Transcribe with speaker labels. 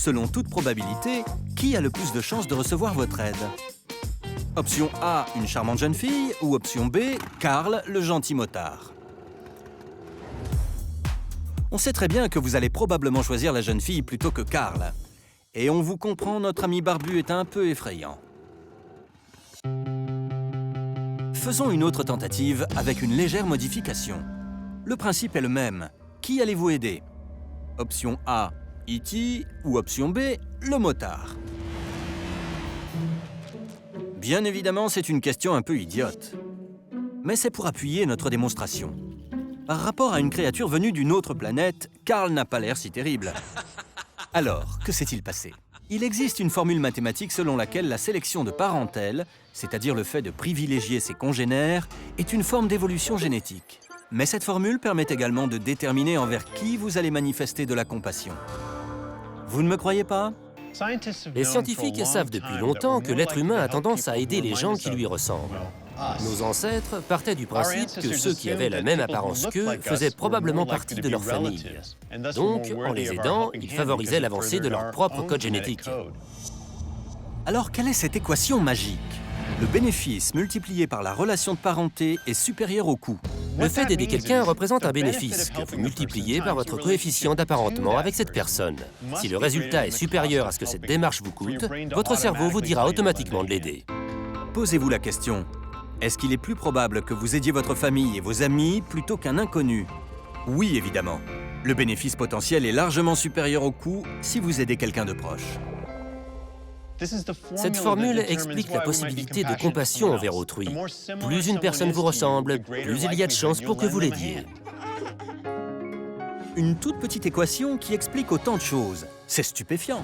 Speaker 1: selon toute probabilité, qui a le plus de chances de recevoir votre aide? Option A, une charmante jeune fille, ou option B, Karl, le gentil motard? On sait très bien que vous allez probablement choisir la jeune fille plutôt que Karl. Et on vous comprend, notre ami barbu est un peu effrayant. Faisons une autre tentative avec une légère modification. Le principe est le même. Qui allez-vous aider? Option A, E.T. ou option B, le motard? Bien évidemment, c'est une question un peu idiote. Mais c'est pour appuyer notre démonstration. Par rapport à une créature venue d'une autre planète, Karl n'a pas l'air si terrible. Alors, que s'est-il passé? Il existe une formule mathématique selon laquelle la sélection de parentèle, c'est-à-dire le fait de privilégier ses congénères, est une forme d'évolution génétique. Mais cette formule permet également de déterminer envers qui vous allez manifester de la compassion. Vous ne me croyez pas?
Speaker 2: Les scientifiques savent depuis longtemps que l'être humain a tendance à aider les gens qui lui ressemblent. Nos ancêtres partaient du principe que ceux qui avaient la même apparence qu'eux faisaient probablement partie de leur famille. Donc, en les aidant, ils favorisaient l'avancée de leur propre code génétique.
Speaker 1: Alors, quelle est cette équation magique? Le bénéfice multiplié par la relation de parenté est supérieur au coût.
Speaker 2: Le fait d'aider quelqu'un représente un bénéfice que vous multipliez par votre coefficient d'apparentement avec cette personne. Si le résultat est supérieur à ce que cette démarche vous coûte, votre cerveau vous dira automatiquement de l'aider.
Speaker 1: Posez-vous la question. Est-ce qu'il est plus probable que vous aidiez votre famille et vos amis plutôt qu'un inconnu? Oui, évidemment. Le bénéfice potentiel est largement supérieur au coût si vous aidez quelqu'un de proche.
Speaker 2: Cette formule explique la possibilité de compassion envers autrui. Plus une personne vous ressemble, plus il y a de chances pour que vous l'aidiez.
Speaker 1: Une toute petite équation qui explique autant de choses. C'est stupéfiant.